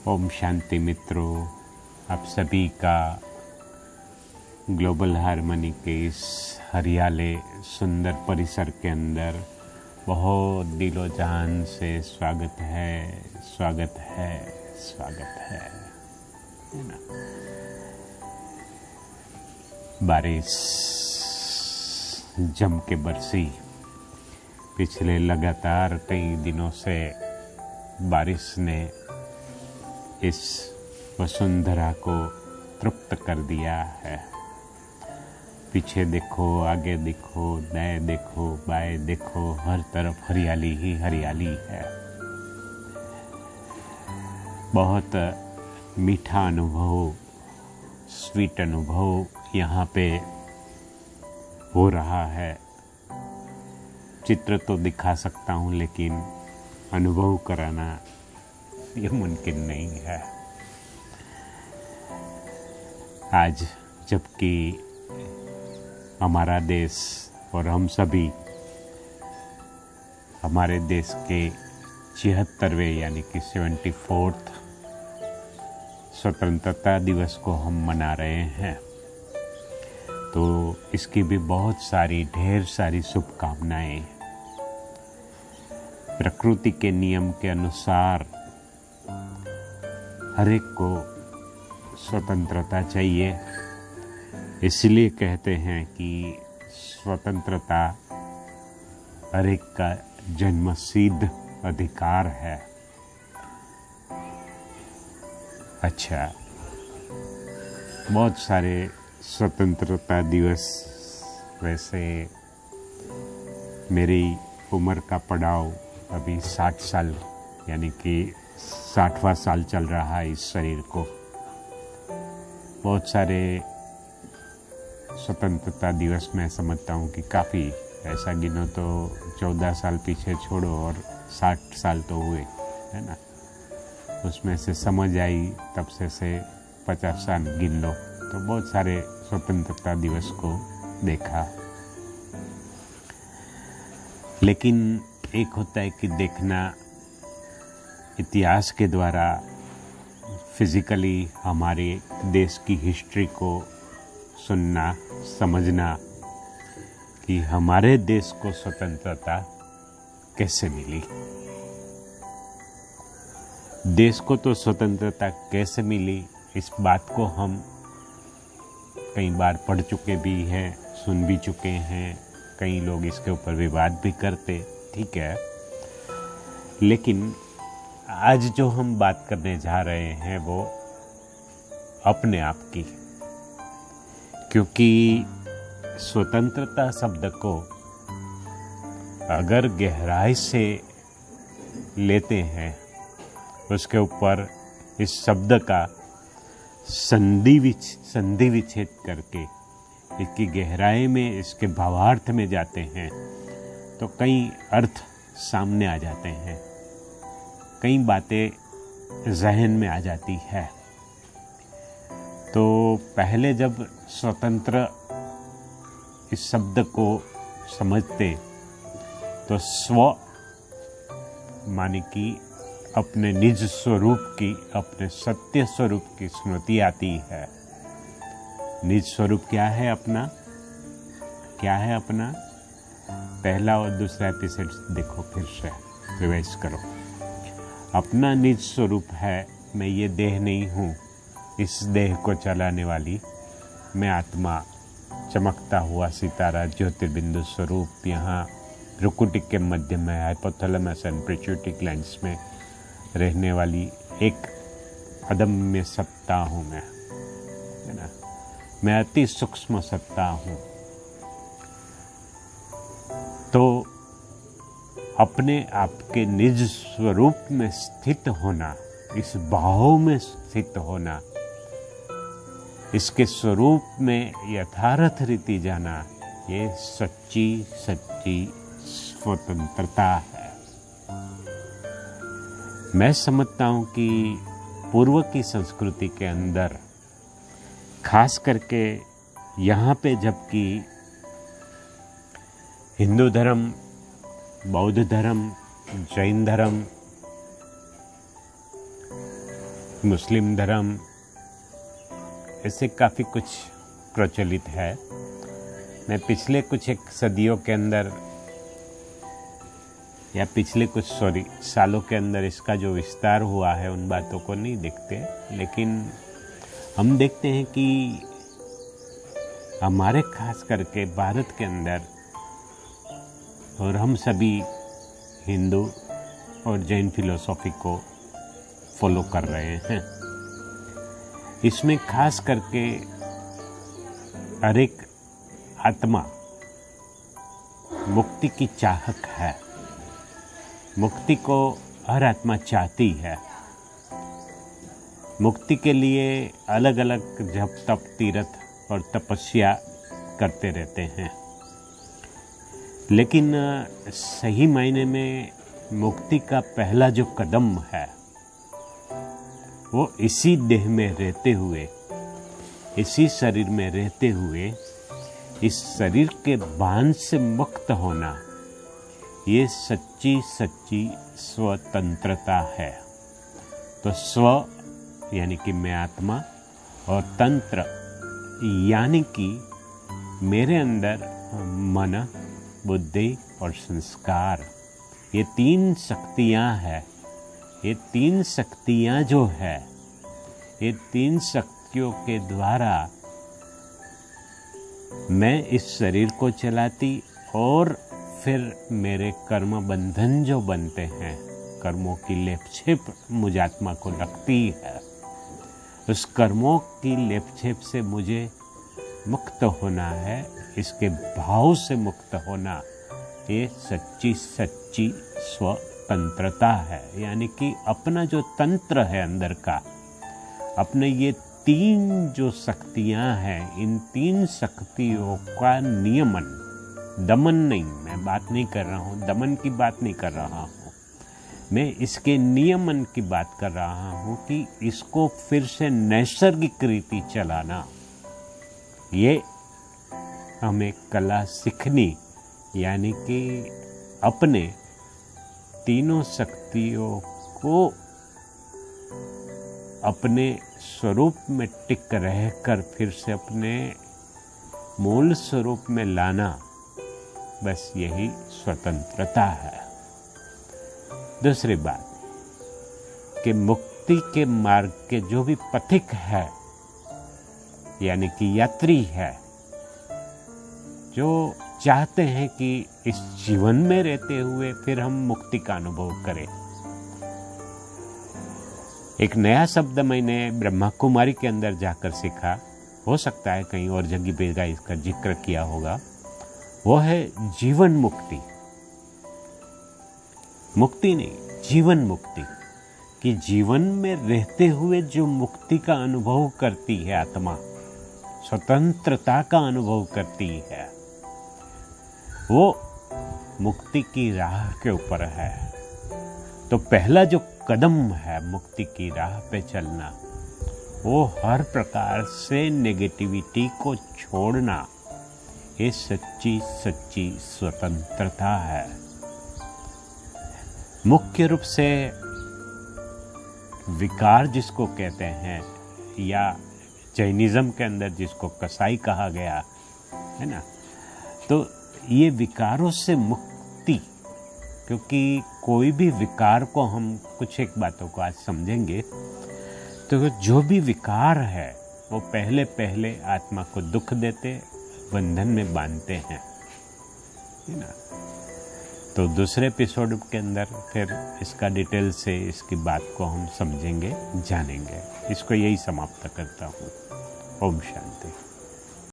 ओम शांति मित्रों, आप सभी का ग्लोबल हार्मनी के इस हरियाले सुंदर परिसर के अंदर बहुत दिलो जान से स्वागत है, स्वागत है, स्वागत है ना। बारिश जम के बरसी। पिछले लगातार कई दिनों से बारिश ने इस वसुंधरा को तृप्त कर दिया है। पीछे देखो, आगे देखो, दाएं देखो, बाएं देखो, हर तरफ हरियाली ही हरियाली है। बहुत मीठा अनुभव, स्वीट अनुभव यहाँ पे हो रहा है। चित्र तो दिखा सकता हूँ, लेकिन अनुभव कराना ये मुमकिन नहीं है। आज जबकि हमारा देश और हम सभी हमारे देश के 76वें यानी कि 74th स्वतंत्रता दिवस को हम मना रहे हैं, तो इसकी भी बहुत सारी ढेर सारी शुभकामनाएं। प्रकृति के नियम के अनुसार हर एक को स्वतंत्रता चाहिए। इसलिए कहते हैं कि स्वतंत्रता हर एक का जन्मसिद्ध अधिकार है। अच्छा, बहुत सारे स्वतंत्रता दिवस, वैसे मेरी उम्र का पड़ाव अभी 60 साल यानी कि 60वां साल चल रहा है इस शरीर को। बहुत सारे स्वतंत्रता दिवस मैं समझता हूँ कि काफ़ी, ऐसा गिनो तो 14 साल पीछे छोड़ो और 60 साल तो हुए, है ना। उसमें से समझ आई तब से 50 साल गिन लो, तो बहुत सारे स्वतंत्रता दिवस को देखा। लेकिन एक होता है कि देखना इतिहास के द्वारा, फिजिकली हमारे देश की हिस्ट्री को सुनना, समझना कि हमारे देश को स्वतंत्रता कैसे मिली। देश को तो स्वतंत्रता कैसे मिली, इस बात को हम कई बार पढ़ चुके भी हैं, सुन भी चुके हैं। कई लोग इसके ऊपर विवाद भी करते, ठीक है। लेकिन आज जो हम बात करने जा रहे हैं वो अपने आप की, क्योंकि स्वतंत्रता शब्द को अगर गहराई से लेते हैं, उसके ऊपर इस शब्द का संधि विच्छेद करके इसकी गहराई में, इसके भावार्थ में जाते हैं, तो कई अर्थ सामने आ जाते हैं, कई बातें जहन में आ जाती है। तो पहले जब स्वतंत्र इस शब्द को समझते तो स्व माने कि अपने निज स्वरूप की, अपने सत्य स्वरूप की स्मृति आती है। निज स्वरूप क्या है अपना, क्या है अपना? पहला और दूसरा एपिसोड देखो, फिर से रिवाइज करो। अपना निज स्वरूप है, मैं ये देह नहीं हूँ, इस देह को चलाने वाली मैं आत्मा, चमकता हुआ सितारा, ज्योतिर्बिंदु स्वरूप, यहाँ भ्रुकुटी के मध्य में हाइपोथैलेमस एंड पिट्यूटरी ग्लैंड्स में रहने वाली एक अदम्य सत्ता हूँ मैं, है ना। मैं अति सूक्ष्म सत्ता हूँ। तो अपने आप के निज स्वरूप में स्थित होना, इस भाव में स्थित होना, इसके स्वरूप में यथार्थ रीति जाना, ये सच्ची सच्ची स्वतंत्रता है। मैं समझता हूँ कि पूर्व की संस्कृति के अंदर, खास करके यहाँ पे, जबकि हिंदू धर्म, बौद्ध धर्म, जैन धर्म मुस्लिम धर्म, ऐसे काफ़ी कुछ प्रचलित है। मैं पिछले कुछ एक सदियों के अंदर या पिछले कुछ सालों के अंदर इसका जो विस्तार हुआ है उन बातों को नहीं देखते, लेकिन हम देखते हैं कि हमारे खास करके भारत के अंदर, और हम सभी हिंदू और जैन फिलोसॉफी को फॉलो कर रहे हैं, इसमें खास करके हर एक आत्मा मुक्ति की चाहक है। मुक्ति को हर आत्मा चाहती है। मुक्ति के लिए अलग अलग जप तप तीर्थ और तपस्या करते रहते हैं, लेकिन सही मायने में मुक्ति का पहला जो कदम है वो इसी देह में रहते हुए, इसी शरीर में रहते हुए, इस शरीर के बांध से मुक्त होना, ये सच्ची सच्ची स्वतंत्रता है। तो स्व यानी कि मैं आत्मा, और तंत्र यानी कि मेरे अंदर मन, बुद्धि और संस्कार, ये तीन शक्तियाँ हैं। ये तीन शक्तियाँ जो है, ये तीन शक्तियों के द्वारा मैं इस शरीर को चलाती, और फिर मेरे कर्म बंधन जो बनते हैं, कर्मों की लेपछेप मुझ आत्मा को लगती है, उस कर्मों की लेपछेप से मुझे मुक्त होना है, इसके भाव से मुक्त होना, ये सच्ची सच्ची स्वतंत्रता है। यानी कि अपना जो तंत्र है अंदर का, अपने ये तीन जो शक्तियाँ हैं, इन तीन शक्तियों का नियमन, दमन नहीं, मैं बात नहीं कर रहा हूँ, दमन की बात नहीं कर रहा हूँ, मैं इसके नियमन की बात कर रहा हूँ कि इसको फिर से नैसर्गिक रीति चलाना, ये हमें कला सीखनी। यानी कि अपने तीनों शक्तियों को अपने स्वरूप में टिक रहकर फिर से अपने मूल स्वरूप में लाना, बस यही स्वतंत्रता है। दूसरी बात कि मुक्ति के मार्ग के जो भी पथिक है, यानी कि यात्री है, जो चाहते हैं कि इस जीवन में रहते हुए फिर हम मुक्ति का अनुभव करें। एक नया शब्द मैंने ब्रह्मा कुमारी के अंदर जाकर सीखा, हो सकता है कहीं और जगह पे इसका जिक्र किया होगा, वो है जीवन मुक्ति। मुक्ति नहीं, जीवन मुक्ति, कि जीवन में रहते हुए जो मुक्ति का अनुभव करती है आत्मा, स्वतंत्रता का अनुभव करती है, वो मुक्ति की राह के ऊपर है। तो पहला जो कदम है मुक्ति की राह पे चलना, वो हर प्रकार से नेगेटिविटी को छोड़ना, ये सच्ची सच्ची स्वतंत्रता है। मुख्य रूप से विकार जिसको कहते हैं, या जैनिज्म के अंदर जिसको कसाई कहा गया है ना, तो ये विकारों से मुक्ति, क्योंकि कोई भी विकार को हम कुछ एक बातों को आज समझेंगे, तो जो भी विकार है वो पहले पहले आत्मा को दुख देते, बंधन में बांधते हैं, है ना। तो दूसरे एपिसोड के अंदर फिर इसका डिटेल से इसकी बात को हम समझेंगे, जानेंगे। इसको यही समाप्त करता हूँ। ओम शांति।